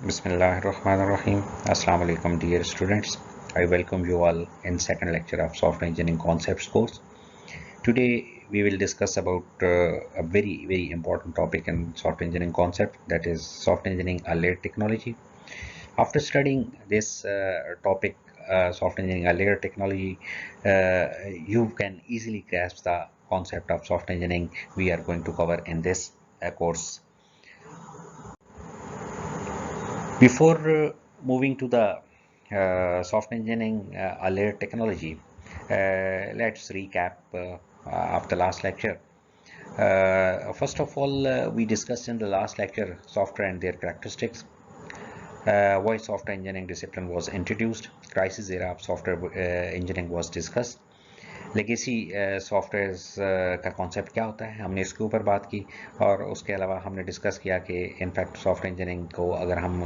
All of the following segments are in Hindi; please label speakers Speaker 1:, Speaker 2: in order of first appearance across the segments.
Speaker 1: Bismillahirrahmanirrahim. Assalamu alaikum dear students. I welcome you all in second lecture of software engineering concepts course. Today we will discuss about a very important topic in software engineering concept, that is software engineering a layer technology. After studying this topic, software engineering a layer technology, you can easily grasp the concept of software engineering we are going to cover in this course. Before moving to the software engineering a layer technology, let's recap of the last lecture. First of all, we discussed in the last lecture software and their characteristics, why software engineering discipline was introduced, crisis era of software engineering was discussed, legacy softwares का कॉन्सेप्ट क्या होता है, हमने इसके ऊपर बात की। और उसके अलावा हमने डिस्कस किया कि इनफैक्ट सॉफ्टवेयर इंजीनियरिंग को अगर हम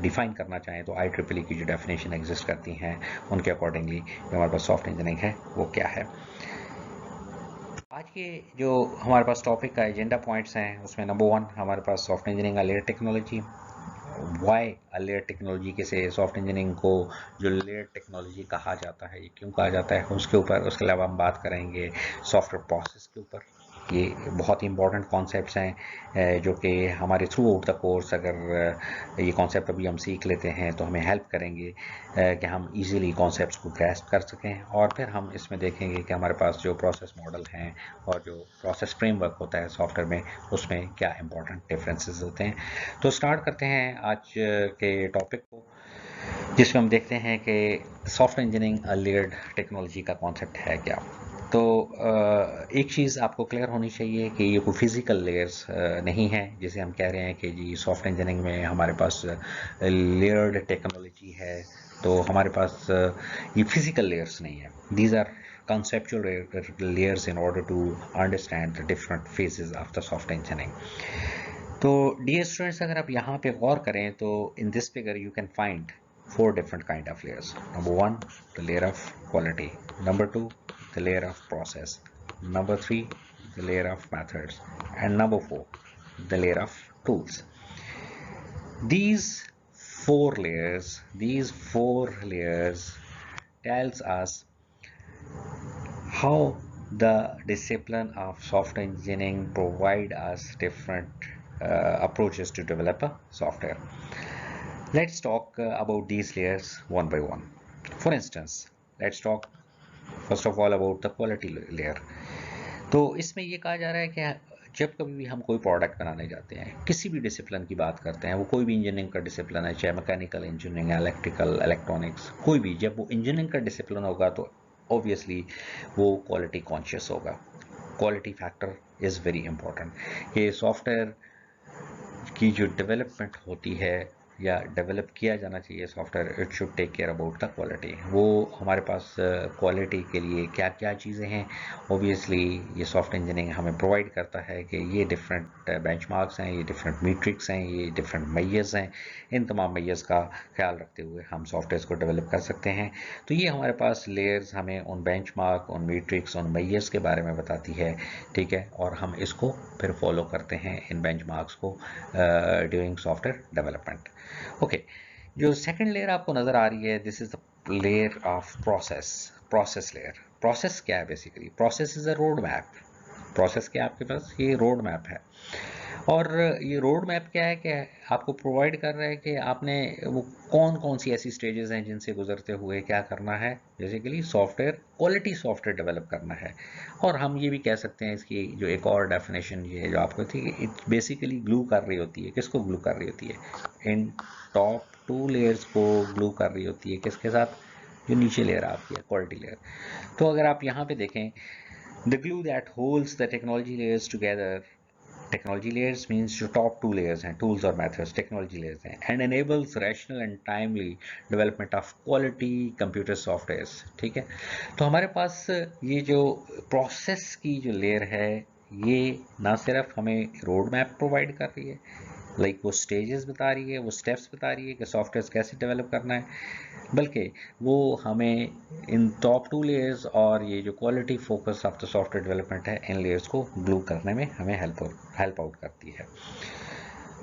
Speaker 1: डिफाइन करना चाहें तो IEEE की जो डेफिनेशन एग्जिस्ट करती हैं उनके अकॉर्डिंगली जो हमारे पास सॉफ्टवेयर इंजीनियरिंग है वो क्या है। आज के जो हमारे पास टॉपिक का एजेंडा पॉइंट्स हैं उसमें नंबर 1 हमारे पास software engineering layer technology, why a layer technology के से सॉफ्ट इंजीनियरिंग को जो लेयर टेक्नोलॉजी कहा जाता है, ये क्यों कहा जाता है उसके ऊपर। उसके अलावा हम बात करेंगे सॉफ्टवेयर प्रोसेस के ऊपर। ये बहुत ही इंपॉर्टेंट कॉन्सेप्ट्स हैं जो कि हमारे थ्रू आउट द कोर्स अगर ये कॉन्सेप्ट अभी हम सीख लेते हैं तो हमें हेल्प करेंगे कि हम इजीली कॉन्सेप्ट्स को ग्रैस्प कर सकें। और फिर हम इसमें देखेंगे कि हमारे पास जो प्रोसेस मॉडल हैं और जो प्रोसेस फ्रेमवर्क होता है सॉफ्टवेयर में उसमें क्या इंपॉर्टेंट डिफरेंसेस होते हैं। तो स्टार्ट करते हैं आज के टॉपिक को, जिसमें हम देखते हैं कि सॉफ्टवेयर इंजीनियरिंग लेयर्ड टेक्नोलॉजी का कॉन्सेप्ट है क्या। तो एक चीज़ आपको क्लियर होनी चाहिए कि ये कोई फिजिकल लेयर्स नहीं है, जैसे हम कह रहे हैं कि जी सॉफ्टवेयर इंजीनियरिंग में हमारे पास लेयर्ड टेक्नोलॉजी है, तो हमारे पास ये फिजिकल लेयर्स नहीं है। These are conceptual layers in order to understand the different phases of the software engineering. तो डियर स्टूडेंट्स, अगर आप यहाँ पे गौर करें तो in this figure you can find 4 different kind of layers. Number 1, the layer of quality. Number 2, the layer of process. Number 3, the layer of methods. And number 4, the layer of tools. These four layers tells us how the discipline of software engineering provide us different approaches to develop a software. Let's talk about these layers one by one. For instance, let's talk first of all about the quality layer. तो इसमें ये कहा जा रहा है कि जब कभी भी हम कोई प्रोडक्ट बनाने जाते हैं, किसी भी डिसिप्लिन की बात करते हैं, वो कोई भी इंजीनियरिंग का डिसिप्लिन है, चाहे मैकेनिकल इंजीनियरिंग, इलेक्ट्रिकल, इलेक्ट्रॉनिक्स, कोई भी, जब वो इंजीनियरिंग का डिसिप्लिन होगा तो ऑब्वियसली वो क्वालिटी कॉन्शियस होगा। Quality factor is very important. ये सॉफ्टवेयर की जो डेवलपमेंट होती है या डेवलप किया जाना चाहिए software, it should take care about the quality. वो हमारे पास क्वालिटी के लिए क्या क्या चीज़ें हैं, ऑब्वियसली ये सॉफ्टवेयर इंजीनियरिंग हमें प्रोवाइड करता है कि ये डिफरेंट बेंचमार्क्स हैं, ये डिफरेंट मीट्रिक्स हैं, ये डिफरेंट मैयर्स हैं। इन तमाम मैयर्स का ख्याल रखते हुए हम सॉफ्टवेयर को डेवलप कर सकते हैं। तो ये हमारे पास लेयर्स हमें उन बेंचमार्क, उन मीट्रिक्स, उन मैयर्स के बारे में बताती है, ठीक है, और हम इसको फिर फॉलो करते हैं इन बेंचमार्क्स को ड्यूरिंग सॉफ्टवेयर डेवलपमेंट। ओके, जो सेकंड लेयर आपको नजर आ रही है, this is the layer of process layer. Process क्या है? Basically process is a road map. Process क्या है आपके पास? ये रोड मैप है। और ये रोड मैप क्या है कि आपको प्रोवाइड कर रहा है कि आपने वो कौन कौन सी ऐसी स्टेजेस हैं जिनसे गुजरते हुए क्या करना है, basically software, quality software develop करना है। और हम ये भी कह सकते हैं, इसकी जो एक और डेफिनेशन ये जो आपको थी, इट बेसिकली ग्लू कर रही होती है। किसको ग्लू कर रही होती है? इन टॉप 2 लेयर्स को ग्लू कर रही होती है। किसके साथ? जो नीचे लेयर आपकी है, क्वालिटी लेयर। तो अगर आप यहाँ पे देखें, the glue that holds the technology layers together, technology layers means जो टॉप 2 लेयर्स हैं, टूल्स और मेथड्स टेक्नोलॉजी लेयर्स हैं, and enables rational and timely development of quality computer softwares. ठीक है, तो हमारे पास ये जो प्रोसेस की जो लेयर है, ये ना सिर्फ हमें रोड मैप प्रोवाइड कर रही है, लाइक वो स्टेजेस बता रही है, वो स्टेप्स बता रही है कि सॉफ्टवेयर कैसे डेवलप करना है, बल्कि वो हमें इन टॉप 2 लेयर्स और ये जो quality focus of the software development है, इन लेयर्स को ग्लू करने में हमें हेल्प आउट करती है।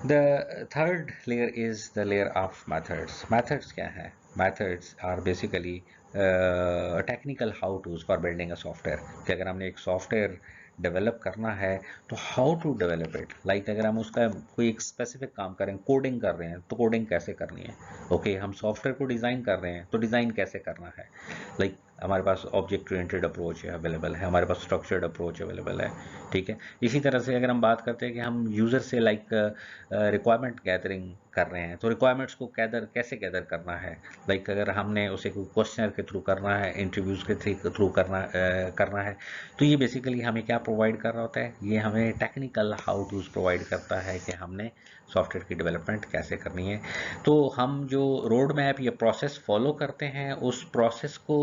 Speaker 1: The third layer is the layer of methods. Methods क्या है? Methods are basically technical how to's for building a software. कि अगर हमने एक सॉफ्टवेयर डेवलप करना है तो how to develop it, like अगर हम उसका कोई एक स्पेसिफिक काम करें, कोडिंग कर रहे हैं तो कोडिंग कैसे करनी है, ओके हम सॉफ्टवेयर को डिज़ाइन कर रहे हैं तो डिज़ाइन कैसे करना है, लाइक हमारे पास ऑब्जेक्ट ओरिएंटेड अप्रोच है अवेलेबल है, हमारे पास स्ट्रक्चर्ड अप्रोच अवेलेबल है, ठीक है। इसी तरह से अगर हम बात करते हैं कि हम यूज़र से लाइक रिक्वायरमेंट गैदरिंग कर रहे हैं तो रिक्वायरमेंट्स को कैसे गैदर करना है, लाइक अगर हमने उसे कोई क्वेश्चनर के थ्रू करना है, इंटरव्यूज़ के थ्रू करना है, तो ये बेसिकली हमें क्या प्रोवाइड कर रहा होता है, ये हमें टेक्निकल हाउ टूज प्रोवाइड करता है कि हमने सॉफ्टवेयर की डेवलपमेंट कैसे करनी है। तो हम जो रोड मैप या प्रोसेस फॉलो करते हैं उस प्रोसेस को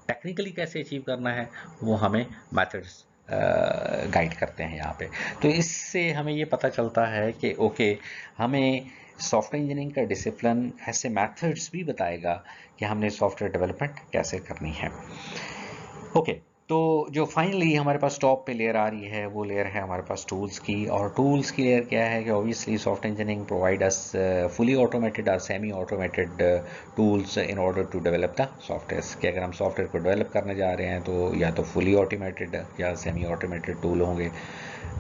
Speaker 1: टेक्निकली कैसे अचीव करना है वो हमें मैथड्स गाइड करते हैं यहाँ पे। तो इससे हमें ये पता चलता है कि ओके हमें सॉफ्टवेयर इंजीनियरिंग का डिसिप्लिन ऐसे मेथड्स भी बताएगा कि हमने सॉफ्टवेयर डेवलपमेंट कैसे करनी है। ओके, तो जो फाइनली हमारे पास टॉप पे लेयर आ रही है वो लेयर है हमारे पास टूल्स की, और टूल्स की लेयर क्या है कि obviously software engineering provide us fully automated और semi automated tools in order to develop the software. कि अगर हम सॉफ्टवेयर को डेवलप करने जा रहे हैं तो या तो फुली ऑटोमेटेड या सेमी ऑटोमेटेड टूल होंगे।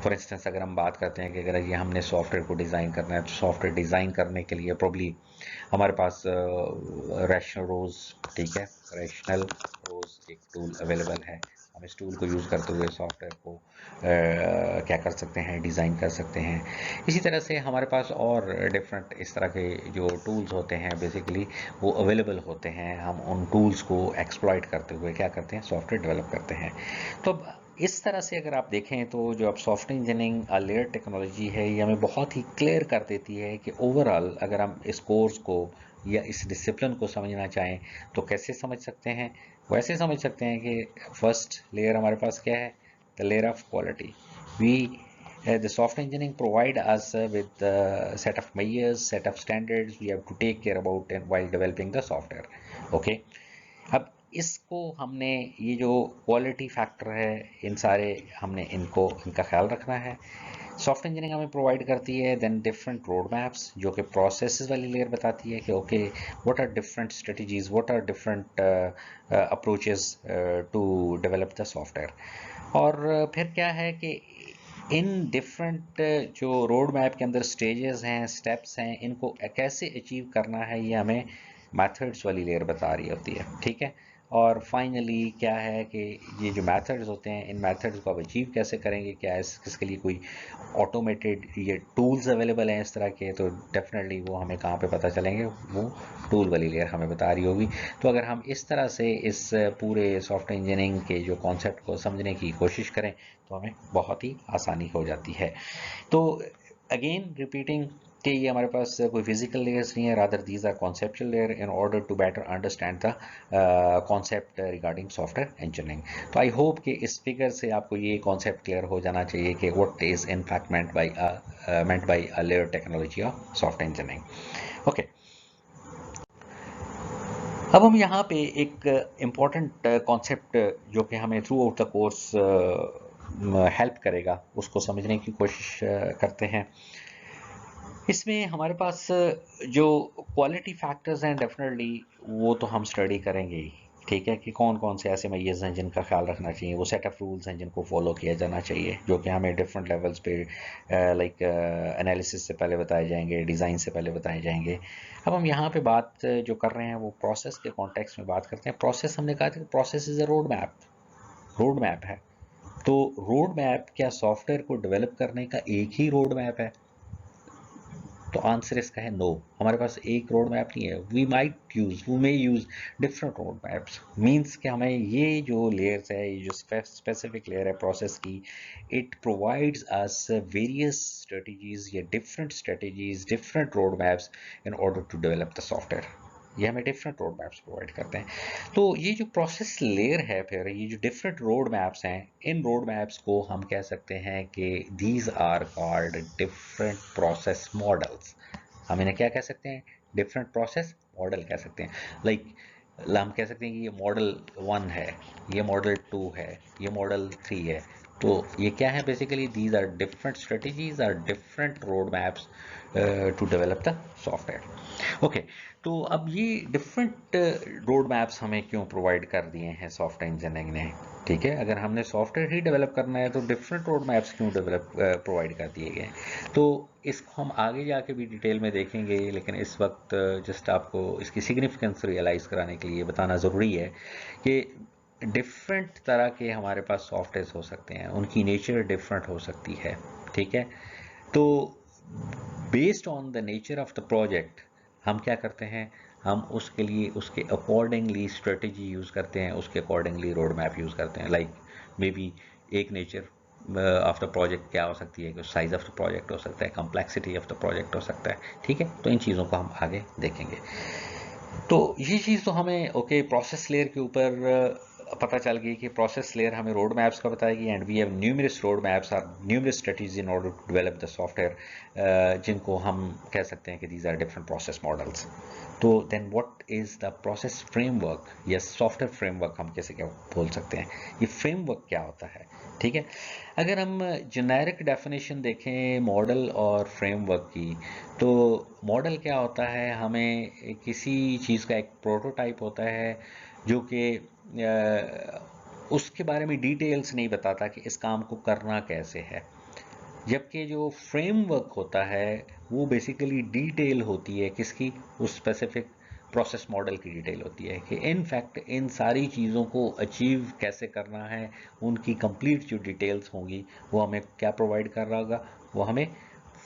Speaker 1: फॉर इंस्टेंस अगर हम बात करते हैं कि अगर ये हमने सॉफ्टवेयर को डिज़ाइन करना है तो सॉफ्टवेयर डिज़ाइन करने के लिए प्रॉब्ली हमारे पास रैशनल रोज, ठीक है, रैशनल रोज एक टूल अवेलेबल है। हम इस टूल को यूज़ करते हुए सॉफ्टवेयर को क्या कर सकते हैं, डिज़ाइन कर सकते हैं। इसी तरह से हमारे पास और डिफरेंट इस तरह के जो टूल्स होते हैं बेसिकली वो अवेलेबल होते हैं। हम उन टूल्स को एक्सप्लॉइट करते हुए क्या करते हैं, सॉफ्टवेयर डेवलप करते हैं। तो इस तरह से अगर आप देखें तो जो अब सॉफ्टवेयर इंजीनियरिंग लेयर टेक्नोलॉजी है ये हमें बहुत ही क्लियर कर देती है कि ओवरऑल अगर हम इस कोर्स को या इस डिसिप्लिन को समझना चाहें तो कैसे समझ सकते हैं। वैसे समझ सकते हैं कि फर्स्ट लेयर हमारे पास क्या है, the layer of quality. We the software engineering provide us with a set of measures, set of standards we have to take care about and while developing the software, okay। अब इसको हमने ये जो क्वालिटी फैक्टर है इन सारे हमने इनका ख्याल रखना है। सॉफ्टवेयर इंजीनियरिंग हमें प्रोवाइड करती है देन डिफरेंट रोड मैप्स जो कि प्रोसेसेस वाली लेयर बताती है कि okay what are different strategies, what are different approaches to develop the software. और फिर क्या है कि इन डिफरेंट जो रोड मैप के अंदर स्टेजेस हैं, स्टेप्स हैं, इनको कैसे अचीव करना है ये हमें मेथड्स वाली लेयर बता रही होती है, ठीक है। और फाइनली क्या है कि ये जो मेथड्स होते हैं इन मेथड्स को आप अचीव कैसे करेंगे, क्या इसके लिए कोई ऑटोमेटेड ये टूल्स अवेलेबल हैं इस तरह के, तो डेफिनेटली वो हमें कहाँ पे पता चलेंगे, वो टूल वाली लेयर हमें बता रही होगी। तो अगर हम इस तरह से इस पूरे सॉफ्टवेयर इंजीनियरिंग के जो कॉन्सेप्ट को समझने की कोशिश करें तो हमें बहुत ही आसानी हो जाती है। तो अगेन रिपीटिंग कि ये हमारे पास कोई फिजिकल लेयर्स नहीं है, rather these are conceptual layer in order to better understand the concept regarding software engineering. तो आई होप कि इस फिगर से आपको ये कॉन्सेप्ट क्लियर हो जाना चाहिए कि what is in fact meant by a layer technology of software engineering, okay. अब हम यहाँ पे एक इम्पॉर्टेंट कॉन्सेप्ट जो कि हमें through out the course help करेगा उसको समझने की कोशिश करते हैं। इसमें हमारे पास जो क्वालिटी फैक्टर्स हैं डेफिनेटली वो तो हम स्टडी करेंगे ही, ठीक है, कि कौन कौन से ऐसे मेजर्स हैं जिनका ख्याल रखना चाहिए, वो सेट ऑफ रूल्स हैं जिनको फॉलो किया जाना चाहिए जो कि हमें डिफरेंट लेवल्स पे लाइक एनालिसिस से पहले बताए जाएंगे, डिज़ाइन से पहले बताए जाएंगे। अब हम यहाँ पे बात जो कर रहे हैं वो प्रोसेस के कॉन्टेक्स्ट में बात करते हैं। प्रोसेस हमने कहा था कि process is a road map है। तो रोड मैप क्या सॉफ्टवेयर को डेवलप करने का एक ही रोड मैप है? तो आंसर इसका है नो। हमारे पास एक रोड मैप नहीं है। We may use different road maps. Means कि हमें ये जो लेयर्स है, ये जो स्पेसिफिक लेयर है प्रोसेस की, it provides us various strategies या different strategies, different road maps in order to develop the software. ये हमें डिफरेंट रोड मैप्स प्रोवाइड करते हैं। तो ये जो प्रोसेस लेयर है, फिर ये जो डिफरेंट रोड मैप्स हैं, इन रोड मैप्स को हम कह सकते हैं कि these are called different process models. हम इन्हें क्या कह सकते हैं, डिफरेंट प्रोसेस मॉडल कह सकते हैं। लाइक हम कह सकते हैं कि ये मॉडल 1 है, ये मॉडल 2 है, ये मॉडल 3 है। तो ये क्या है basically, these are different strategies are different road maps to develop the software. Okay, तो अब ये डिफरेंट रोड मैप्स हमें क्यों प्रोवाइड कर दिए हैं सॉफ्टवेयर इंजीनियरिंग ने? ठीक है, अगर हमने सॉफ्टवेयर ही डेवलप करना है तो डिफरेंट रोड मैप्स क्यों डेवलप प्रोवाइड कर दिए गए हैं? तो इसको हम आगे जाके भी डिटेल में देखेंगे, लेकिन इस वक्त जस्ट आपको इसकी सिग्निफिकेंस रियलाइज कराने के लिए बताना ज़रूरी है कि डिफरेंट तरह के हमारे पास सॉफ्टवेयर हो सकते हैं, उनकी नेचर डिफरेंट हो सकती है। ठीक है, तो based on the nature of the project हम क्या करते हैं, हम उसके लिए उसके अकॉर्डिंगली स्ट्रेटेजी यूज़ करते हैं, उसके अकॉर्डिंगली रोड मैप यूज़ करते हैं। लाइक मे बी एक नेचर ऑफ द प्रोजेक्ट क्या हो सकती है, कि साइज ऑफ द प्रोजेक्ट हो सकता है, कम्प्लेक्सिटी ऑफ द प्रोजेक्ट हो सकता है। ठीक है, तो इन चीज़ों को हम आगे देखेंगे। तो ये चीज़ तो हमें ओके प्रोसेस लेयर के ऊपर पता चल गई कि प्रोसेस लेयर हमें रोड मैप्स का बताएगी, and we have numerous road maps और numerous strategies in order to develop the software, जिनको हम कह सकते हैं कि these are different process models. तो then what is the process framework या सॉफ्टवेयर फ्रेमवर्क हम कैसे क्या बोल सकते हैं, ये फ्रेमवर्क क्या होता है? ठीक है, अगर हम जेनेरिक डेफिनेशन देखें मॉडल और फ्रेमवर्क की, तो मॉडल क्या होता है, हमें किसी चीज़ का एक प्रोटोटाइप होता है जो कि उसके बारे में डिटेल्स नहीं बताता कि इस काम को करना कैसे है। जबकि जो फ्रेमवर्क होता है वो बेसिकली डिटेल होती है किसकी, उस स्पेसिफिक प्रोसेस मॉडल की डिटेल होती है कि इन फैक्ट इन सारी चीज़ों को अचीव कैसे करना है, उनकी कंप्लीट जो डिटेल्स होंगी वो हमें क्या प्रोवाइड कर रहा होगा, वो हमें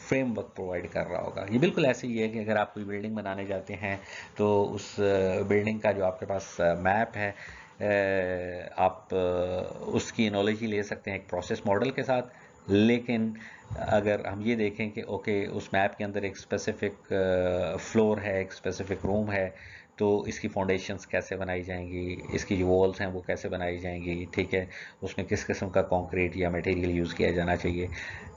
Speaker 1: फ्रेमवर्क प्रोवाइड कर रहा होगा। ये बिल्कुल ऐसे ही है कि अगर आप कोई बिल्डिंग बनाने जाते हैं तो उस बिल्डिंग का जो आपके पास मैप है, आप उसकी एनोलॉजी ले सकते हैं एक प्रोसेस मॉडल के साथ। लेकिन अगर हम ये देखें कि ओके उस मैप के अंदर एक स्पेसिफिक फ्लोर है, एक स्पेसिफिक रूम है, तो इसकी फाउंडेशंस कैसे बनाई जाएंगी, इसकी जो वॉल्स हैं वो कैसे बनाई जाएंगी, ठीक है, उसमें किस किस्म का कंक्रीट या मटेरियल यूज़ किया जाना चाहिए,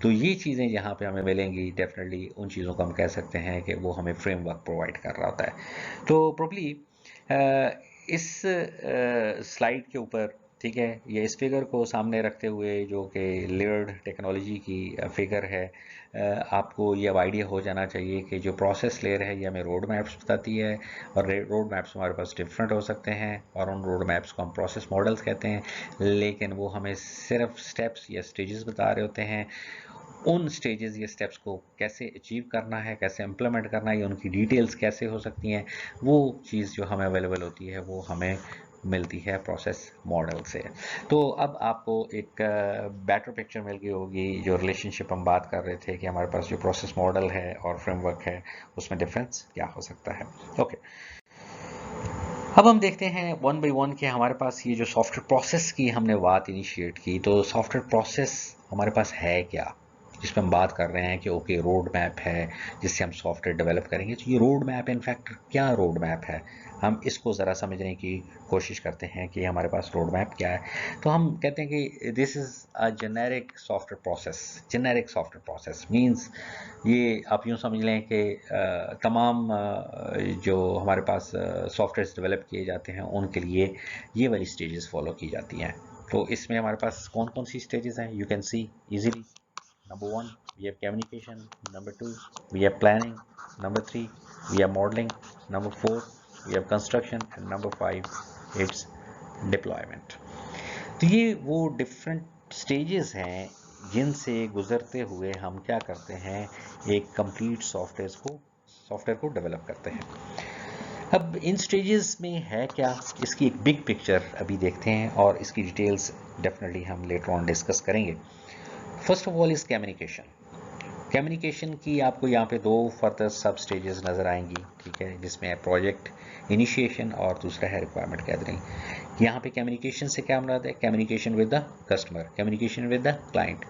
Speaker 1: तो ये चीज़ें जहाँ पे हमें मिलेंगी डेफिनेटली उन चीज़ों को हम कह सकते हैं कि वो हमें फ्रेमवर्क प्रोवाइड कर रहा होता है। तो प्रॉब्ली इस स्लाइड के ऊपर, ठीक है, ये इस फिगर को सामने रखते हुए जो कि लेयर्ड टेक्नोलॉजी की फिगर है, आपको ये अब आइडिया हो जाना चाहिए कि जो प्रोसेस लेयर है ये हमें रोड मैप्स बताती है, और रोड मैप्स हमारे पास डिफरेंट हो सकते हैं, और उन रोड मैप्स को हम प्रोसेस मॉडल्स कहते हैं, लेकिन वो हमें सिर्फ स्टेप्स या स्टेजेस बता रहे होते हैं। उन स्टेजेस या स्टेप्स को कैसे अचीव करना है, कैसे इम्प्लीमेंट करना है, या उनकी डिटेल्स कैसे हो सकती हैं, वो चीज़ जो हमें अवेलेबल होती है वो हमें मिलती है प्रोसेस मॉडल से। तो अब आपको एक बेटर पिक्चर मिल गई होगी, जो रिलेशनशिप हम बात कर रहे थे कि हमारे पास जो प्रोसेस मॉडल है और फ्रेमवर्क है उसमें डिफरेंस क्या हो सकता है। ओके, अब हम देखते हैं वन बाय वन कि हमारे पास ये जो सॉफ्टवेयर प्रोसेस की हमने बात इनिशिएट की, तो सॉफ्टवेयर प्रोसेस हमारे पास है क्या, जिसमें हम बात कर रहे हैं कि ओके रोड मैप है जिससे हम सॉफ्टवेयर डेवलप करेंगे। तो ये रोड मैप इनफैक्ट क्या रोड मैप है, हम इसको ज़रा समझने की कोशिश करते हैं कि हमारे पास रोड मैप क्या है। तो हम कहते हैं कि this is a generic software process. Generic software process means ये आप यूँ समझ लें कि तमाम जो हमारे पास सॉफ्टवेयर डेवलप किए जाते हैं उनके लिए ये वाली स्टेजेस फॉलो की जाती हैं। तो इसमें हमारे पास कौन कौन सी स्टेजेस हैं, you can see easily. Number one, we have communication. Number two, we have planning. Number three, we have modeling. Number four, we have construction. And number five, it's deployment. तो ये वो डिफरेंट स्टेजेस हैं जिनसे गुजरते हुए हम क्या करते हैं, एक कंप्लीट सॉफ्टवेयर को डेवलप करते हैं। अब इन स्टेजेस में है क्या, इसकी एक बिग पिक्चर अभी देखते हैं, और इसकी डिटेल्स डेफिनेटली हम लेटर ऑन डिस्कस करेंगे। First of all is communication. Communication की आपको यहाँ पे दो फर्दर सब स्टेजेस नज़र आएंगी, ठीक है, जिसमें है प्रोजेक्ट इनिशिएशन और दूसरा है रिक्वायरमेंट गैदरिंग। यहाँ पे कम्युनिकेशन से क्या मुराद है, communication with the customer, communication with the client,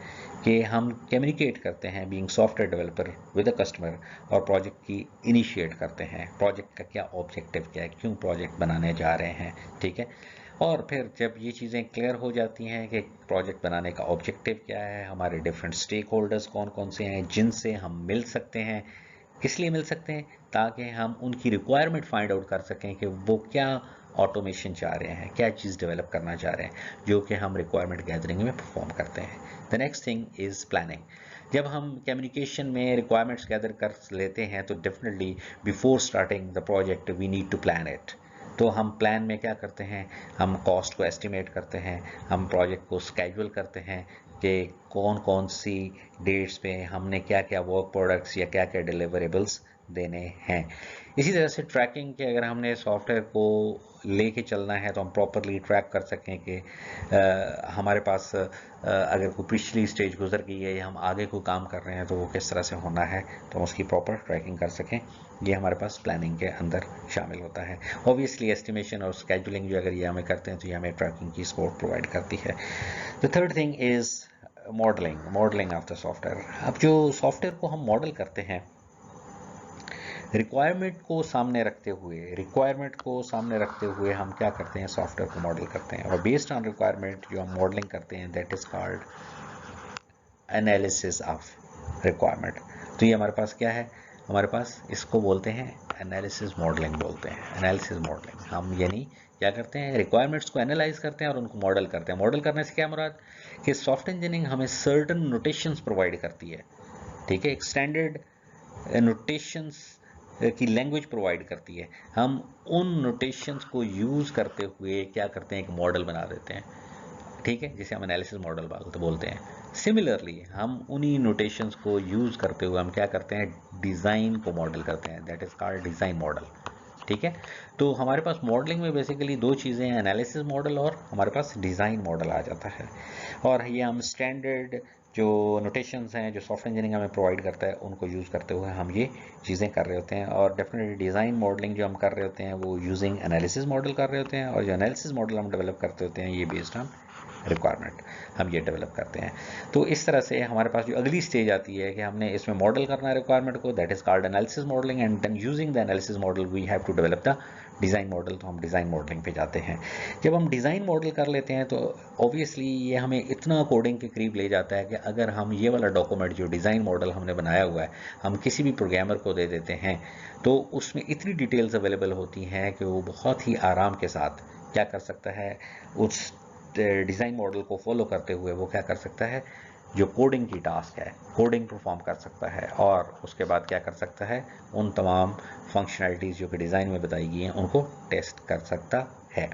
Speaker 1: कि हम कम्युनिकेट करते हैं being software developer with the customer, और प्रोजेक्ट की इनिशिएट करते हैं, प्रोजेक्ट का क्या ऑब्जेक्टिव क्या है, क्यों प्रोजेक्ट बनाने जा रहे हैं, ठीक है। और फिर जब ये चीज़ें क्लियर हो जाती हैं कि प्रोजेक्ट बनाने का ऑब्जेक्टिव क्या है, हमारे डिफरेंट स्टेक होल्डर्स कौन कौन से हैं जिनसे हम मिल सकते हैं, किस लिए मिल सकते हैं, ताकि हम उनकी रिक्वायरमेंट फाइंड आउट कर सकें कि वो क्या ऑटोमेशन चाह रहे हैं, क्या चीज़ डेवलप करना चाह रहे हैं, जो कि हम रिक्वायरमेंट गैदरिंग में परफॉर्म करते हैं। The next thing is planning. जब हम कम्युनिकेशन में रिक्वायरमेंट्स गैदर कर लेते हैं तो definitely before starting the project we need to plan it. तो हम प्लान में क्या करते हैं, हम कॉस्ट को एस्टिमेट करते हैं, हम प्रोजेक्ट को स्केड्यूल करते हैं कि कौन कौन सी डेट्स पे हमने क्या क्या वर्क प्रोडक्ट्स या क्या क्या डिलीवरेबल्स देने हैं। इसी तरह से ट्रैकिंग के अगर हमने सॉफ्टवेयर को लेके चलना है तो हम प्रॉपरली ट्रैक कर सकें कि हमारे पास अगर कोई पिछली स्टेज गुजर गई है या हम आगे कोई काम कर रहे हैं तो वो किस तरह से होना है, तो हम उसकी प्रॉपर ट्रैकिंग कर सकें। ये हमारे पास प्लानिंग के अंदर शामिल होता है। ऑब्वियसली एस्टिमेशन और स्केजुलिंग जो अगर ये हमें करते हैं तो ये हमें ट्रैकिंग की सपोर्ट प्रोवाइड करती है। The third thing is modelling of the software. अब जो सॉफ्टवेयर को हम मॉडल करते हैं रिक्वायरमेंट को सामने रखते हुए हम क्या करते हैं, सॉफ्टवेयर को मॉडल करते हैं और बेस्ड ऑन रिक्वायरमेंट जो हम मॉडलिंग करते हैं that is called analysis of requirement. तो ये हमारे पास क्या है, हमारे पास इसको बोलते हैं एनालिसिस मॉडलिंग बोलते हैं। एनालिसिस मॉडलिंग हम यानी क्या करते हैं, रिक्वायरमेंट्स को एनालाइज करते हैं और उनको मॉडल करते हैं। मॉडल करने से क्या मुराद कि सॉफ्टवेयर इंजीनियरिंग हमें सर्टन नोटेशंस प्रोवाइड करती है, ठीक है, एक स्टैंडर्ड नोटेशंस की लैंग्वेज प्रोवाइड करती है। हम उन नोटेशंस को यूज़ करते हुए क्या करते हैं, एक मॉडल बना देते हैं, ठीक है, जिसे हम एनालिसिस मॉडल बोलते हैं। सिमिलरली हम उन्हीं नोटेशंस को यूज़ करते हुए हम क्या करते हैं, डिज़ाइन को मॉडल करते हैं, that is called design model, ठीक है। तो हमारे पास मॉडलिंग में बेसिकली दो चीज़ें हैं, एनालिसिस मॉडल और हमारे पास डिज़ाइन मॉडल आ जाता है। और ये हम स्टैंडर्ड जो नोटेशंस हैं जो सॉफ्टवेयर इंजीनियरिंग हमें प्रोवाइड करता है उनको यूज़ करते हुए हम ये चीज़ें कर रहे होते हैं। और डेफिनेटली डिज़ाइन मॉडलिंग जो हम कर रहे होते हैं वो यूजिंग एनालिसिस मॉडल कर रहे होते हैं, और जो एनालिसिस मॉडल हम डेवलप करते होते हैं ये बेस्ड ऑन रिक्वायरमेंट हम ये डेवलप करते हैं। तो इस तरह से हमारे पास जो अगली स्टेज आती है कि हमने इसमें मॉडल करना है रिक्वायरमेंट को, that is called analysis modelling, and then using the analysis model we have to develop the design model. तो हम डिज़ाइन मॉडलिंग पे जाते हैं। जब हम डिज़ाइन मॉडल कर लेते हैं तो ऑब्वियसली ये हमें इतना कोडिंग के करीब ले जाता है कि अगर हम ये वाला डॉक्यूमेंट जो डिज़ाइन मॉडल हमने बनाया हुआ है हम किसी भी प्रोग्रामर को दे देते हैं तो उसमें इतनी डिटेल्स अवेलेबल होती हैं कि वो बहुत ही आराम के साथ क्या कर सकता है, उस डिज़ाइन मॉडल को फॉलो करते हुए वो क्या कर सकता है, जो कोडिंग की टास्क है कोडिंग परफॉर्म कर सकता है, और उसके बाद क्या कर सकता है, उन तमाम फंक्शनैलिटीज़ जो कि डिज़ाइन में बताई गई हैं उनको टेस्ट कर सकता है।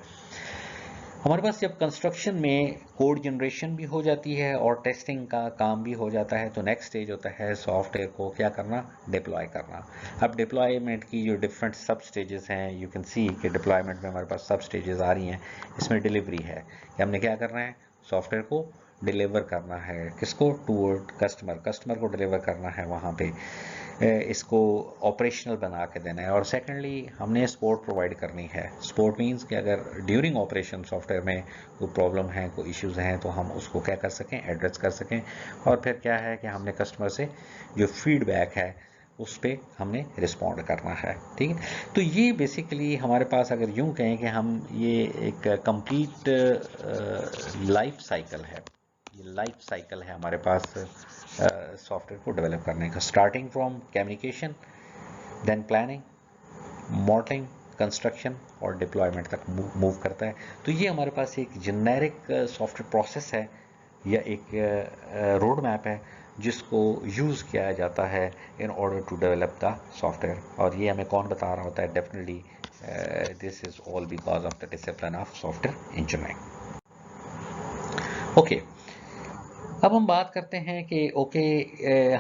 Speaker 1: हमारे पास जब कंस्ट्रक्शन में कोड जनरेशन भी हो जाती है और टेस्टिंग का काम भी हो जाता है तो नेक्स्ट स्टेज होता है सॉफ्टवेयर को क्या करना, डिप्लॉय करना। अब डिप्लॉयमेंट की जो डिफरेंट सब स्टेजेस हैं, यू कैन सी कि डिप्लॉयमेंट में हमारे पास सब स्टेजेस आ रही हैं। इसमें डिलीवरी है कि हमने क्या करना है, सॉफ्टवेयर को डिलीवर करना है, किसको, टूवर्ड कस्टमर को डिलीवर करना है वहाँ पे, इसको ऑपरेशनल बना के देना है। और सेकेंडली हमने सपोर्ट प्रोवाइड करनी है। सपोर्ट मीन्स कि अगर ड्यूरिंग ऑपरेशन सॉफ्टवेयर में कोई प्रॉब्लम है, कोई इश्यूज हैं तो हम उसको क्या कर सकें, एड्रेस कर सकें। और फिर क्या है कि हमने कस्टमर से जो फीडबैक है उस पर हमने रिस्पॉन्ड करना है, ठीक है। तो ये बेसिकली हमारे पास अगर यूँ कहें कि हम ये एक कंप्लीट लाइफ साइकिल है, ये लाइफ साइकिल है हमारे पास सॉफ्टवेयर को डेवलप करने का, starting from communication, then planning, modelling, construction और डिप्लॉयमेंट तक मूव करता है। तो ये हमारे पास एक जेनेरिक सॉफ्टवेयर प्रोसेस है या एक रोड मैप है जिसको यूज़ किया जाता है in order to develop the software. और ये हमें कौन बता रहा होता है, definitely this is all because of the discipline of software engineering. Okay, अब हम बात करते हैं कि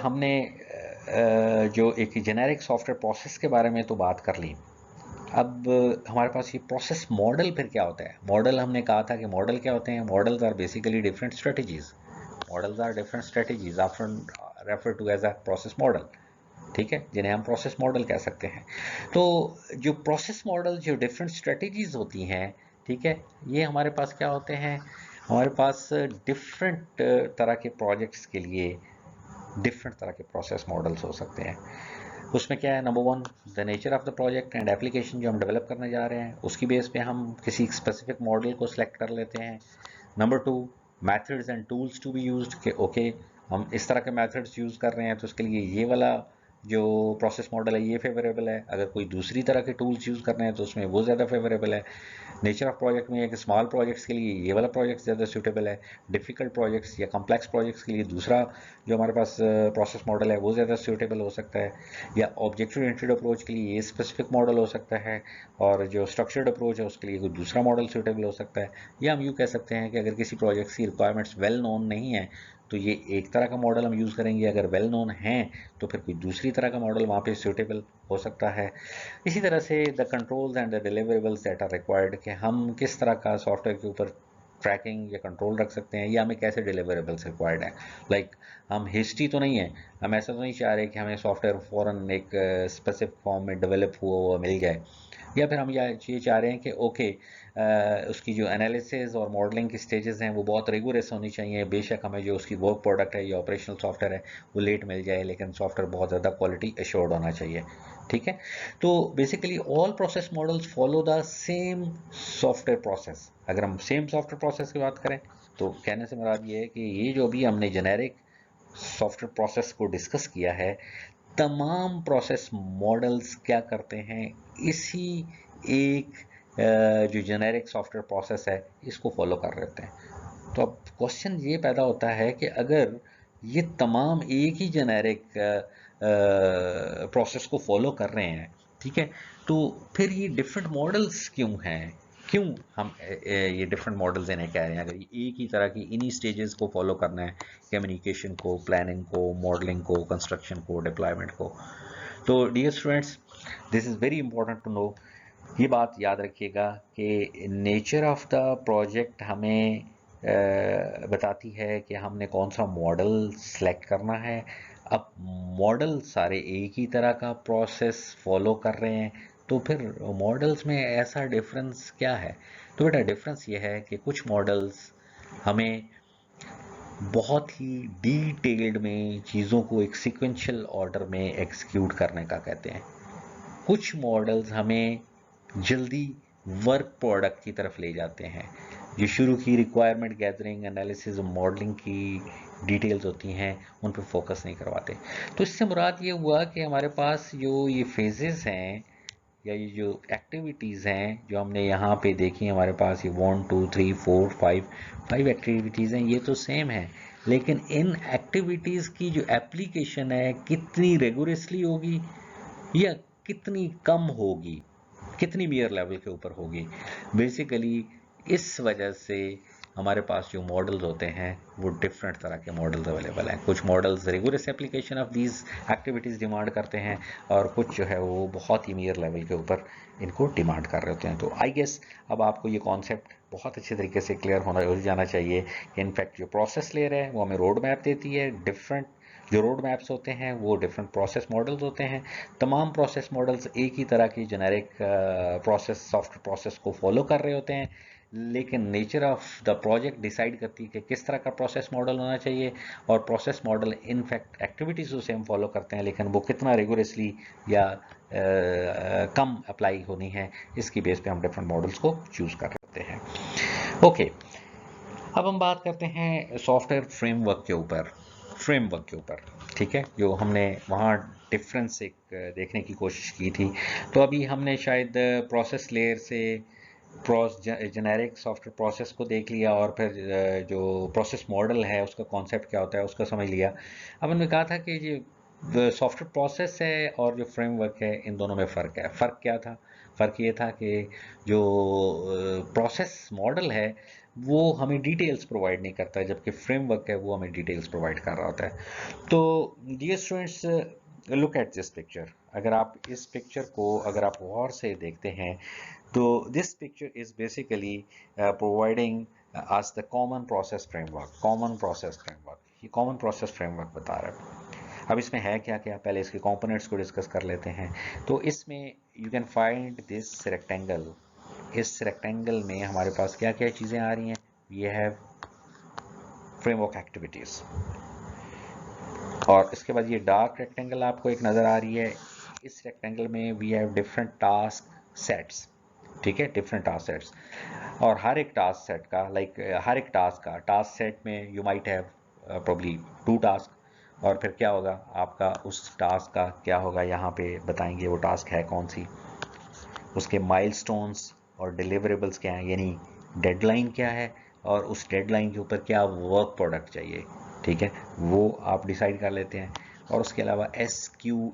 Speaker 1: हमने जो एक जेनेरिक सॉफ्टवेयर प्रोसेस के बारे में तो बात कर ली। अब हमारे पास ये प्रोसेस मॉडल फिर क्या होता है। मॉडल हमने कहा था कि मॉडल क्या होते हैं, models are basically different strategies, often refer to as a process model, ठीक है, जिन्हें हम प्रोसेस मॉडल कह सकते हैं। तो जो प्रोसेस मॉडल जो डिफरेंट स्ट्रेटजीज होती हैं, ठीक है, ये हमारे पास क्या होते हैं, हमारे पास डिफरेंट तरह के प्रोजेक्ट्स के लिए डिफरेंट तरह के प्रोसेस मॉडल्स हो सकते हैं। उसमें क्या है, number one, the nature of the project and application जो हम डेवलप करने जा रहे हैं उसकी बेस पे हम किसी स्पेसिफिक मॉडल को सिलेक्ट कर लेते हैं। Number two, methods and tools to be used, कि ओके हम इस तरह के मेथड्स यूज़ कर रहे हैं तो उसके लिए ये वाला जो प्रोसेस मॉडल है ये फेवरेबल है, अगर कोई दूसरी तरह के टूल्स यूज़ करने हैं तो उसमें वो ज़्यादा फेवरेबल है। नेचर ऑफ प्रोजेक्ट में है कि स्मॉल प्रोजेक्ट्स के लिए ये वाला प्रोजेक्ट ज़्यादा सूटेबल है, डिफ़िकल्ट प्रोजेक्ट्स या कॉम्प्लेक्स प्रोजेक्ट्स के लिए दूसरा जो हमारे पास प्रोसेस मॉडल है वो ज़्यादा सूटेबल हो सकता है, या ऑब्जेक्ट ओरिएंटेड अप्रोच के लिए ये स्पेसिफिक मॉडल हो सकता है, और जो स्ट्रक्चर्ड अप्रोच है उसके लिए कोई दूसरा मॉडल सूटेबल हो सकता है। या हम यूँ कह सकते हैं कि अगर किसी प्रोजेक्ट की रिक्वायरमेंट्स वेल नोन नहीं है तो ये एक तरह का मॉडल हम यूज़ करेंगे, अगर वेल नोन है तो फिर कोई दूसरी तरह का मॉडल वहाँ पे सूटेबल हो सकता है। इसी तरह से the controls and the deliverables that are required, कि हम किस तरह का सॉफ्टवेयर के ऊपर ट्रैकिंग या कंट्रोल रख सकते हैं, या हमें कैसे डिलीवरेबल्स रिक्वायर्ड है। लाइक हम हिस्ट्री तो नहीं है, हम ऐसा तो नहीं चाह रहे कि हमें सॉफ्टवेयर फ़ौरन एक स्पेसिफिक फॉर्म में डेवलप हुआ मिल जाए, या फिर हम ये चाह रहे हैं कि ओके उसकी जो एनालिसिस और मॉडलिंग की स्टेजेस हैं वो बहुत रिगोरस होनी चाहिए, बेशक हमें जो उसकी वर्क प्रोडक्ट है या ऑपरेशनल सॉफ्टवेयर है वो लेट मिल जाए, लेकिन सॉफ्टवेयर बहुत ज़्यादा क्वालिटी एश्योर्ड होना चाहिए। ठीक है, तो basically all process models follow the same software process. अगर हम सेम सॉफ्टवेयर प्रोसेस की बात करें तो कहने से मुराद ये है कि ये जो भी हमने जेनेरिक सॉफ्टवेयर प्रोसेस को डिस्कस किया है, तमाम प्रोसेस मॉडल्स क्या करते हैं, इसी एक जो जेनेरिक सॉफ्टवेयर प्रोसेस है इसको फॉलो कर रहे होते हैं। तो अब क्वेश्चन ये पैदा होता है कि अगर ये तमाम एक ही जेनेरिक प्रोसेस को फॉलो कर रहे हैं, ठीक है, तो फिर ये डिफरेंट मॉडल्स क्यों हैं, क्यों हम ये डिफरेंट मॉडल्स इन्हें कह रहे हैं, अगर ये एक ही तरह की इन्हीं स्टेजेस को फॉलो करना है, कम्युनिकेशन को, प्लानिंग को, मॉडलिंग को, कंस्ट्रक्शन को, डिप्लॉयमेंट को। तो dear students, this is very important to know. ये बात याद रखिएगा कि नेचर ऑफ द प्रोजेक्ट हमें बताती है कि हमने कौन सा मॉडल सेलेक्ट करना है। अब मॉडल सारे एक ही तरह का प्रोसेस फॉलो कर रहे हैं, तो फिर मॉडल्स में ऐसा डिफरेंस क्या है? तो बेटा डिफरेंस ये है कि कुछ मॉडल्स हमें बहुत ही डिटेल्ड में चीज़ों को एक सीक्वेंशियल ऑर्डर में एग्जीक्यूट करने का कहते हैं। कुछ मॉडल्स हमें जल्दी वर्क प्रोडक्ट की तरफ ले जाते हैं। जो शुरू की रिक्वायरमेंट गैदरिंग, एनालिसिस, मॉडलिंग की डिटेल्स होती हैं उन पर फोकस नहीं करवाते। तो इससे मुराद ये हुआ कि हमारे पास जो ये फेजेस हैं या ये जो एक्टिविटीज़ हैं जो हमने यहाँ पे देखी, हमारे पास ये 1 2 3 4 5 एक्टिविटीज़ हैं, ये तो सेम है, लेकिन इन एक्टिविटीज़ की जो एप्लीकेशन है कितनी रेगुलसली होगी या कितनी कम होगी, कितनी मेयर लेवल के ऊपर होगी। बेसिकली इस वजह से हमारे पास जो मॉडल्स होते हैं वो डिफरेंट तरह के मॉडल्स अवेलेबल हैं। कुछ models rigorous application of these activities demand करते हैं, और कुछ जो है वो बहुत ही मेयर लेवल के ऊपर इनको डिमांड कर रहे होते हैं। तो आई गेस अब आपको ये कॉन्सेप्ट बहुत अच्छे तरीके से क्लियर हो जाना चाहिए कि इनफैक्ट जो प्रोसेस लेयर है वो हमें रोड मैप देती है। डिफरेंट जो रोड मैप्स होते हैं वो डिफरेंट प्रोसेस मॉडल्स होते हैं। तमाम प्रोसेस मॉडल्स एक ही तरह की जेनेरिक प्रोसेस सॉफ्टवेयर प्रोसेस को फॉलो कर रहे होते हैं, लेकिन nature of the project decide करती है कि किस तरह का प्रोसेस मॉडल होना चाहिए। और प्रोसेस मॉडल इनफैक्ट एक्टिविटीज़ तो सेम फॉलो करते हैं, लेकिन वो कितना रिगोरसली या कम अप्लाई होनी है, इसकी बेस पे हम डिफरेंट मॉडल्स को चूज़ कर रहे हैं। ओके, अब हम बात करते हैं सॉफ्टवेयर फ्रेमवर्क के ऊपर। ठीक है, जो हमने वहाँ डिफरेंस एक देखने की कोशिश की थी। तो अभी हमने शायद प्रोसेस लेयर से जेनेरिक सॉफ्टवेयर प्रोसेस को देख लिया, और फिर जो प्रोसेस मॉडल है उसका कॉन्सेप्ट क्या होता है उसका समझ लिया। अब हमने कहा था कि जो सॉफ्टवेयर प्रोसेस है और जो फ्रेमवर्क है इन दोनों में फ़र्क है। फ़र्क क्या था? फ़र्क ये था कि जो प्रोसेस मॉडल है वो हमें डिटेल्स प्रोवाइड नहीं करता है, जबकि फ्रेमवर्क है वो हमें डिटेल्स प्रोवाइड कर रहा होता है। तो dear students, look at this picture. अगर आप इस पिक्चर को अगर आप गौर से देखते हैं तो this picture is basically providing as the common process framework, ये कॉमन प्रोसेस फ्रेमवर्क बता रहा है। अब इसमें है क्या क्या, पहले इसके कंपोनेंट्स को डिस्कस कर लेते हैं। तो इसमें you can find this rectangle. इस रेक्टेंगल में हमारे पास क्या क्या चीज़ें आ रही हैं? वी हैव फ्रेमवर्क एक्टिविटीज़, और इसके बाद ये डार्क रेक्टेंगल आपको एक नज़र आ रही है। इस रेक्टेंगल में we have different task sets. ठीक है, डिफरेंट टास्क सेट्स, और हर एक टास्क सेट का हर एक टास्क का टास्क सेट में you might have probably 2 task, और फिर क्या होगा आपका उस टास्क का क्या होगा, यहाँ पे बताएंगे वो टास्क है कौन सी, उसके माइलस्टोन्स और डिलीवरेबल्स क्या हैं, यानी डेडलाइन क्या है और उस डेडलाइन के ऊपर क्या वर्क प्रोडक्ट चाहिए, ठीक है, वो आप डिसाइड कर लेते हैं। और उसके अलावा S Q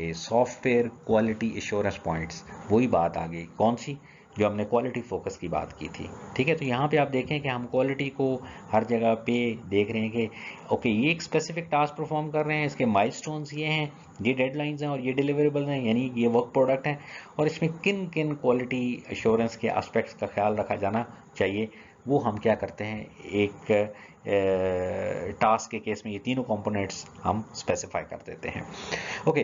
Speaker 1: a software quality assurance points, वही बात आ गई कौन सी, जो हमने क्वालिटी फोकस की बात की थी, ठीक है। तो यहाँ पे आप देखें कि हम क्वालिटी को हर जगह पे देख रहे हैं कि ओके ये एक स्पेसिफिक टास्क परफॉर्म कर रहे हैं, इसके माइलस्टोन्स ये हैं, ये डेडलाइंस हैं और ये डिलीवरेबल हैं, यानी ये वर्क प्रोडक्ट हैं, और इसमें किन किन क्वालिटी एश्योरेंस के एस्पेक्ट्स का ख्याल रखा जाना चाहिए, वो हम क्या करते हैं एक टास्क के केस में ये तीनों कंपोनेंट्स हम स्पेसिफाई कर देते हैं। ओके,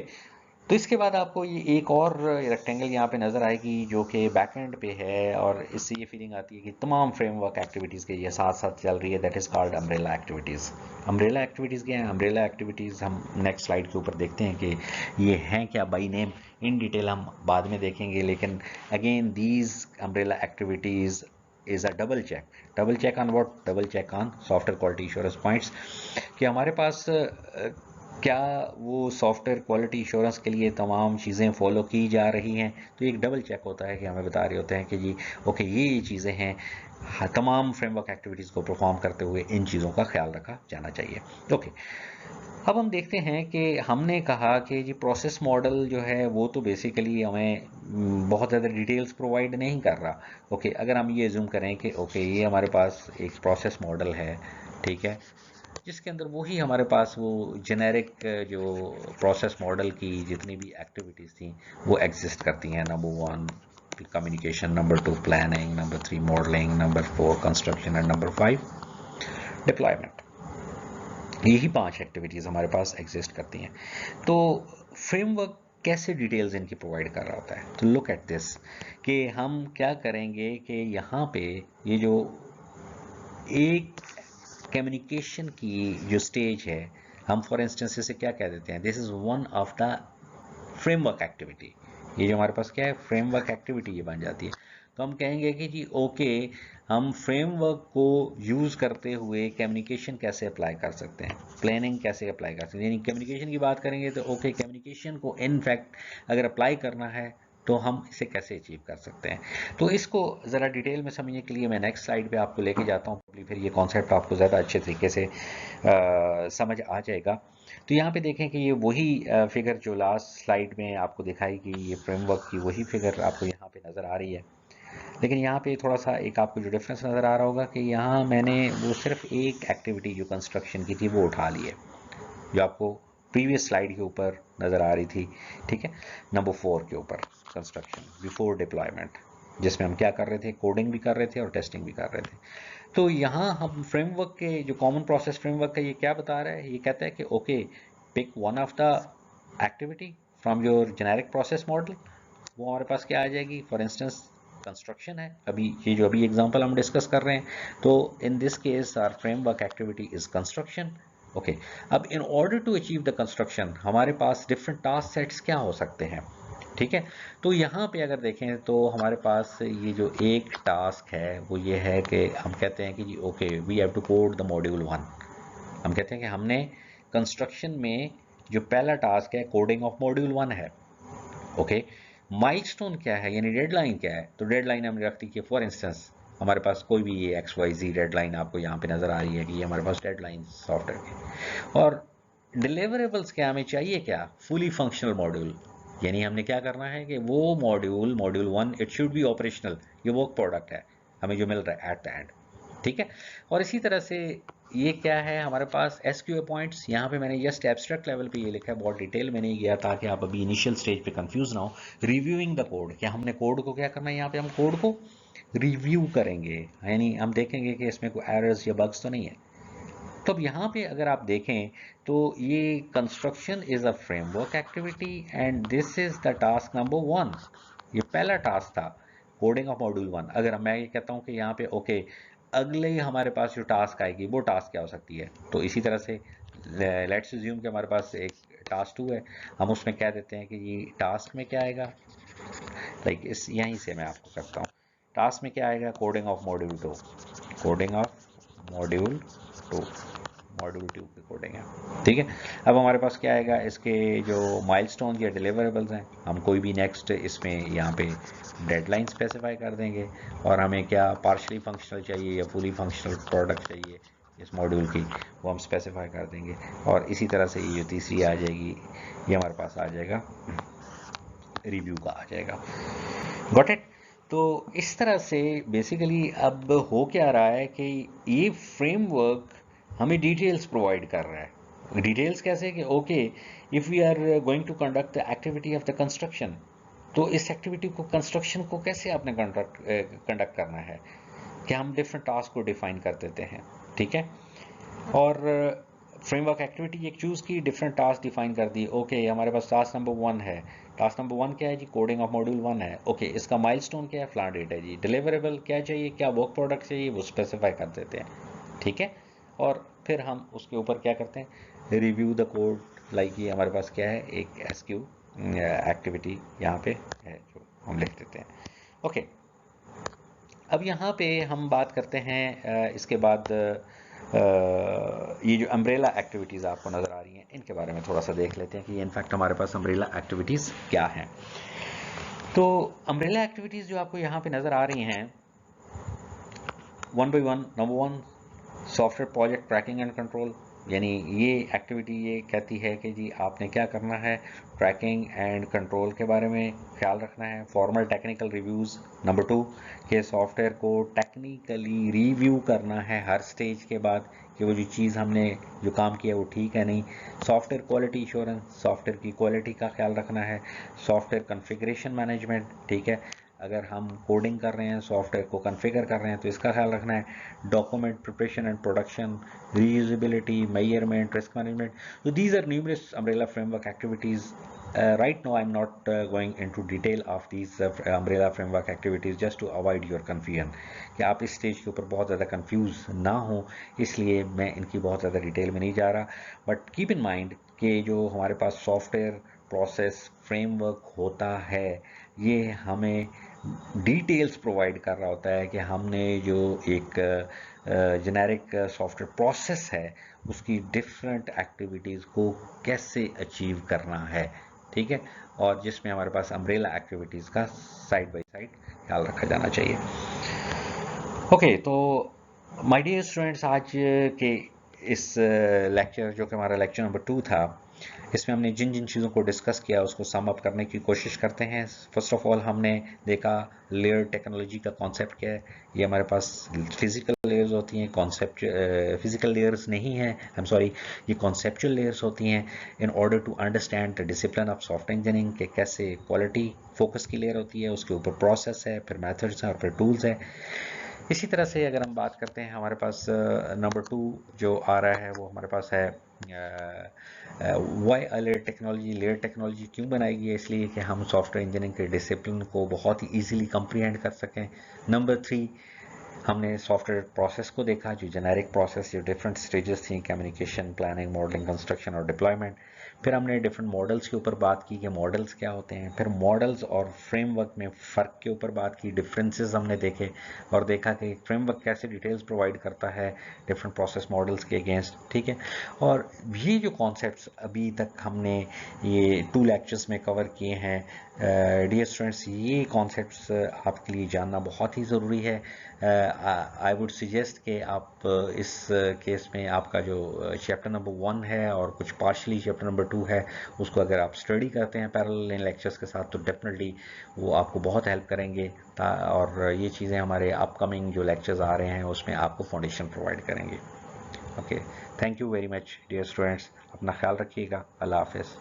Speaker 1: तो इसके बाद आपको ये एक और रेक्टेंगल यहाँ पे नज़र आएगी जो कि बैकएंड पे है, और इससे ये फीलिंग आती है कि तमाम फ्रेमवर्क एक्टिविटीज़ के ये साथ साथ चल रही है, that is called umbrella activities. Umbrella activities क्या है, अम्ब्रेला एक्टिविटीज़ हम नेक्स्ट स्लाइड के ऊपर देखते हैं कि ये हैं क्या बाई नेम, इन डिटेल हम बाद में देखेंगे, लेकिन again these umbrella activities is a double check on what, double check on software quality assurance points, कि हमारे पास क्या वो सॉफ्टवेयर क्वालिटी इंश्योरेंस के लिए तमाम चीज़ें फॉलो की जा रही हैं। तो एक डबल चेक होता है कि हमें बता रहे होते हैं कि जी ओके ये चीज़ें हैं, हाँ, तमाम फ्रेमवर्क एक्टिविटीज़ को परफॉर्म करते हुए इन चीज़ों का ख्याल रखा जाना चाहिए। ओके, अब हम देखते हैं कि हमने कहा कि जी प्रोसेस मॉडल जो है वो तो बेसिकली हमें बहुत ज़्यादा डिटेल्स प्रोवाइड नहीं कर रहा। ओके, अगर हम ये जूम करें कि ओके ये हमारे पास एक प्रोसेस मॉडल है, ठीक है, जिसके अंदर वही हमारे पास वो जेनेरिक जो प्रोसेस मॉडल की जितनी भी एक्टिविटीज़ थी वो एग्जिस्ट करती हैं। Number 1 communication, number 2 planning, number 3 modelling, number 4 construction and number 5 deployment. यही 5 एक्टिविटीज़ हमारे पास एग्जिस्ट करती हैं। तो फ्रेमवर्क कैसे डिटेल्स इनकी प्रोवाइड कर रहा होता है, तो लुक एट दिस कि हम क्या करेंगे कि यहाँ पे ये जो एक कम्युनिकेशन की जो स्टेज है, हम फॉर इंस्टेंस इसे क्या कह देते हैं, this is one of the framework activity. ये जो हमारे पास क्या है फ्रेमवर्क एक्टिविटी ये बन जाती है। तो हम कहेंगे कि जी ओके हम फ्रेमवर्क को यूज़ करते हुए कम्युनिकेशन कैसे अप्लाई कर सकते हैं, प्लानिंग कैसे अप्लाई कर सकते हैं, यानी कम्युनिकेशन की बात करेंगे तो ओके कम्युनिकेशन को इनफैक्ट अगर अप्लाई करना है तो हम इसे कैसे अचीव कर सकते हैं। तो इसको ज़रा डिटेल में समझने के लिए मैं नेक्स्ट स्लाइड पे आपको लेके जाता हूँ, फिर ये कॉन्सेप्ट आपको ज़्यादा अच्छे तरीके से समझ आ जाएगा। तो यहाँ पे देखें कि ये वही फिगर जो लास्ट स्लाइड में आपको दिखाई कि ये फ्रेमवर्क की वही फिगर आपको यहाँ पे नज़र आ रही है, लेकिन यहाँ पे थोड़ा सा एक आपको जो डिफरेंस नज़र आ रहा होगा कि यहाँ मैंने वो सिर्फ एक एक्टिविटी जो कंस्ट्रक्शन की थी वो उठा ली है, जो आपको प्रीवियस स्लाइड के ऊपर नज़र आ रही थी, ठीक है, नंबर 4 के ऊपर कंस्ट्रक्शन बिफोर डिप्लॉयमेंट, जिसमें हम क्या कर रहे थे, कोडिंग भी कर रहे थे और टेस्टिंग भी कर रहे थे। तो यहाँ हम फ्रेमवर्क के जो कॉमन प्रोसेस फ्रेमवर्क का ये क्या बता रहा है, ये कहता है कि okay pick one of the activity from your generic process model, वो हमारे पास क्या आ जाएगी, फॉर इंस्टेंस कंस्ट्रक्शन है, अभी ये जो अभी एग्जांपल हम डिस्कस कर रहे हैं, तो in this case our framework activity is construction. Okay, अब in order to achieve the construction हमारे पास डिफरेंट टास्क सेट्स क्या हो सकते हैं, ठीक है। तो यहाँ पे अगर देखें तो हमारे पास ये जो एक टास्क है वो ये है कि हम कहते हैं कि जी okay we have to code the module 1। हम कहते हैं कि हमने कंस्ट्रक्शन में जो पहला टास्क है कोडिंग ऑफ मॉड्यूल 1 है। ओके, माइलस्टोन क्या है यानी डेडलाइन क्या है, तो डेडलाइन हमने रख दी कि फॉर इंस्टेंस हमारे पास कोई भी ये XYZ डेडलाइन आपको यहाँ पे नज़र आ रही है कि ये हमारे पास डेडलाइन सॉफ्टवेयर की, और डिलीवरेबल्स क्या हमें चाहिए, क्या फुली फंक्शनल मॉड्यूल, यानी हमने क्या करना है कि वो module 1 it should be operational, ये वर्क प्रोडक्ट है हमें जो मिल रहा है एट द एंड, ठीक है। और इसी तरह से ये क्या है हमारे पास SQA पॉइंट्स, यहाँ पे मैंने जस्ट एब्स्ट्रैक्ट लेवल पे ये लिखा है, बहुत डिटेल में नहीं गया ताकि आप अभी इनिशियल स्टेज पे कंफ्यूज ना हो। रिव्यूइंग द कोड, क्या हमने कोड को क्या करना है, यहाँ पे हम कोड को रिव्यू करेंगे, यानी हम देखेंगे कि इसमें कोई एरर्स या बग्स तो नहीं है। तो अब यहाँ पे अगर आप देखें तो ये construction is a framework activity and this is the task number 1, ये पहला टास्क था कोडिंग ऑफ मॉड्यूल 1। अगर मैं ये कहता हूँ कि यहाँ पे ओके अगले ही हमारे पास जो टास्क आएगी वो टास्क क्या हो सकती है, तो इसी तरह से लेट्स अज्यूम कि हमारे पास एक टास्क 2 है, हम उसमें कह देते हैं कि ये टास्क में क्या आएगा, लाइक इस यहीं से मैं आपको करता हूँ, टास्क में क्या आएगा, coding of module 2, coding of module 2, module 2 की कोडिंग है। ठीक है, अब हमारे पास क्या आएगा, इसके जो माइलस्टोन या डिलीवरेबल्स हैं, हम कोई भी नेक्स्ट इसमें यहाँ पे डेडलाइन स्पेसिफाई कर देंगे, और हमें क्या पार्शली फंक्शनल चाहिए या फुली फंक्शनल प्रोडक्ट चाहिए इस मॉड्यूल की, वो हम स्पेसिफाई कर देंगे। और इसी तरह से ये जो तीसरी आ जाएगी, ये हमारे पास आ जाएगा, रिव्यू का आ जाएगा। Got it. तो इस तरह से बेसिकली अब हो क्या रहा है कि ये फ्रेमवर्क हमें डिटेल्स प्रोवाइड कर रहा है। डिटेल्स कैसे कि okay, if we are going to conduct the activity of the construction, तो इस एक्टिविटी को, कंस्ट्रक्शन को कैसे आपने कंडक्ट करना है, कि हम डिफरेंट टास्क को डिफाइन कर देते हैं। ठीक है, और फ्रेमवर्क एक्टिविटी एक चूज़ की, डिफरेंट टास्क डिफाइन कर दी। ओके, हमारे पास टास्क नंबर 1 है। टास्क नंबर 1 क्या है जी, कोडिंग ऑफ मॉड्यूल 1 है। ओके, इसका माइलस्टोन क्या है, फ्लान डेट है जी। डिलीवरेबल क्या चाहिए, क्या वर्क प्रोडक्ट चाहिए, वो स्पेसिफाई कर देते हैं। ठीक है, और फिर हम उसके ऊपर क्या करते हैं, रिव्यू द कोड। लाइक ये हमारे पास क्या है, एक एसक्यू एक्टिविटी यहाँ पे है जो हम लिख देते हैं। ओके, अब यहाँ पे हम बात करते हैं इसके बाद ये जो अम्ब्रेला एक्टिविटीज़ आपको नज़र आ रही हैं, इनके बारे में थोड़ा सा देख लेते हैं कि इनफैक्ट हमारे पास अम्ब्रेला एक्टिविटीज़ क्या हैं। तो अम्ब्रेला एक्टिविटीज़ जो आपको यहाँ पे नज़र आ रही हैं, 1 by 1, number 1 software project tracking and control, यानी ये एक्टिविटी ये कहती है कि जी आपने क्या करना है, ट्रैकिंग एंड कंट्रोल के बारे में ख्याल रखना है। फॉर्मल टेक्निकल रिव्यूज़, नंबर 2 के सॉफ्टवेयर को टेक्निकली रिव्यू करना है हर स्टेज के बाद, कि वो जो चीज़ हमने जो काम किया वो ठीक है नहीं। सॉफ्टवेयर क्वालिटी इंश्योरेंस, सॉफ्टवेयर की क्वालिटी का ख्याल रखना है। सॉफ्टवेयर कॉन्फ़िगरेशन मैनेजमेंट, ठीक है, अगर हम कोडिंग कर रहे हैं, सॉफ्टवेयर को कॉन्फ़िगर कर रहे हैं, तो इसका ख्याल रखना है। Document preparation and production, reusability, measurement, risk management. So these are numerous umbrella framework activities. Right now I'm not going into detail of these umbrella framework activities just to avoid your confusion, कि आप इस स्टेज के ऊपर बहुत ज़्यादा कंफ्यूज ना हो, इसलिए मैं इनकी बहुत ज़्यादा डिटेल में नहीं जा रहा। बट कीप इन माइंड कि जो हमारे पास सॉफ्टवेयर प्रोसेस फ्रेमवर्क होता है, ये हमें डिटेल्स प्रोवाइड कर रहा होता है कि हमने जो एक जेनेरिक सॉफ्टवेयर प्रोसेस है उसकी डिफरेंट एक्टिविटीज़ को कैसे अचीव करना है। ठीक है, और जिसमें हमारे पास अम्ब्रेला एक्टिविटीज़ का साइड बाय साइड ख्याल रखा जाना चाहिए। ओके, तो माय डियर स्टूडेंट्स, आज के इस लेक्चर जो कि हमारा लेक्चर नंबर 2 था, इसमें हमने जिन जिन चीज़ों को डिस्कस किया उसको सम अप करने की कोशिश करते हैं। फर्स्ट ऑफ ऑल हमने देखा लेयर टेक्नोलॉजी का कॉन्सेप्ट क्या है। ये हमारे पास फिजिकल लेयर्स होती हैं, कॉन्सेप्ट फिजिकल लेयर्स नहीं हैं, आई एम सॉरी, ये कॉन्सेप्चुअल लेयर्स होती हैं in order to understand the discipline of software engineering, के कैसे क्वालिटी फोकस की लेयर होती है, उसके ऊपर प्रोसेस है, फिर मेथड्स हैं और फिर टूल्स है। इसी तरह से अगर हम बात करते हैं, हमारे पास नंबर 2 जो आ रहा है वो हमारे पास है वाई लेयर टेक्नोलॉजी क्यों बनाई गई है, इसलिए कि हम सॉफ्टवेयर इंजीनियरिंग के डिसिप्लिन को बहुत ही ईजिली कंप्रीहेंड कर सकें। नंबर 3 हमने सॉफ्टवेयर प्रोसेस को देखा, जो जेनेरिक प्रोसेस, जो डिफरेंट स्टेजेस थी, कम्युनिकेशन, प्लानिंग, मॉडलिंग, कंस्ट्रक्शन और डिप्लॉयमेंट। फिर हमने डिफरेंट मॉडल्स के ऊपर बात की कि मॉडल्स क्या होते हैं। फिर मॉडल्स और फ्रेमवर्क में फ़र्क के ऊपर बात की, डिफरेंसेस हमने देखे और देखा कि फ्रेमवर्क कैसे डिटेल्स प्रोवाइड करता है डिफरेंट प्रोसेस मॉडल्स के अगेंस्ट। ठीक है, और ये जो कॉन्सेप्ट्स अभी तक हमने ये 2 लेक्चर्स में कवर किए हैं, डियर स्टूडेंट्स, ये कॉन्सेप्ट्स आपके लिए जानना बहुत ही ज़रूरी है। आई वुड सजेस्ट कि आप इस केस में आपका जो चैप्टर नंबर 1 है और कुछ पार्शली चैप्टर नंबर 2 है, उसको अगर आप स्टडी करते हैं पैरेलल इन लेक्चर्स के साथ, तो डेफिनेटली वो आपको बहुत हेल्प करेंगे। और ये चीज़ें हमारे अपकमिंग जो लेक्चर्स आ रहे हैं उसमें आपको फाउंडेशन प्रोवाइड करेंगे। Okay, thank you very much dear students, अपना ख्याल रखिएगा। अल्लाह हाफिज़।